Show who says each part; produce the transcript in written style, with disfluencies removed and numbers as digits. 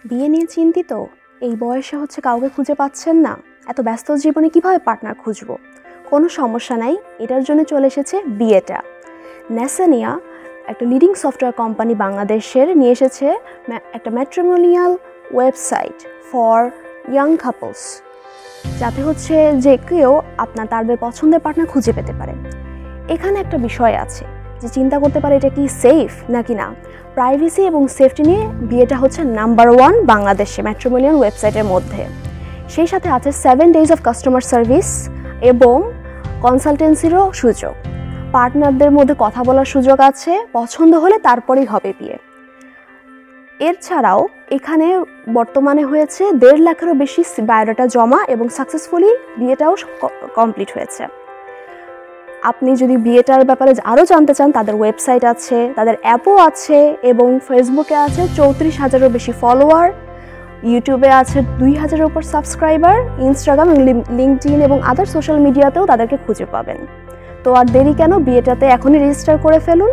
Speaker 1: বিয়ে নিয়ে চিন্তিত? এই বয়সে কাউকে খুঁজে পাচ্ছেন না? এত ব্যস্ত জীবনে কিভাবে পার্টনার খুঁজবো? কোনো সমস্যা নাই, এটার জন্য চলে এসেছে বিয়েটা। নেসানিয়া একটা লিডিং সফটওয়্যার কোম্পানি বাংলাদেশের নিয়ে এসেছে একটা matrimonial website for young couples, যাতে যে কেউ তাদের পছন্দের পার্টনার খুঁজে পেতে পারে। এখানে একটা বিষয় আছে যে চিন্তা করতে পারে এটা কি সেফ নাকি না। প্রাইভেসি এবং সেফটি নিয়ে বিয়েটা নাম্বার 1 বাংলাদেশে ম্যাট্রিমোনিয়াল ওয়েবসাইটের মধ্যে। সেই সাথে আছে 7 days অফ কাস্টমার সার্ভিস এবং কনসালটেন্সিরও সুযোগ। পার্টনারদের মধ্যে কথা বলার সুযোগ আছে, পছন্দ হলে তারপরেই হবে বিয়ে। এছাড়াও এখানে বর্তমানে হয়েছে 1.5 লাখেরও বেশি বায়োডাটা জমা এবং সাকসেসফুলি বিয়েটাও কমপ্লিট হয়েছে। আপনি যদি বিয়েটার ব্যাপারে আরও জানতে চান, তাদের ওয়েবসাইট আছে, তাদের অ্যাপও আছে এবং ফেসবুকে আছে 34,000-এরও বেশি ফলোয়ার, ইউটিউবে আছে 2,000-এর উপর সাবস্ক্রাইবার, ইনস্টাগ্রাম, লিঙ্কডইন এবং আদার সোশ্যাল মিডিয়াতেও তাদেরকে খুঁজে পাবেন। তো আর দেরি কেন, বিয়েটাতে এখনই রেজিস্টার করে ফেলুন।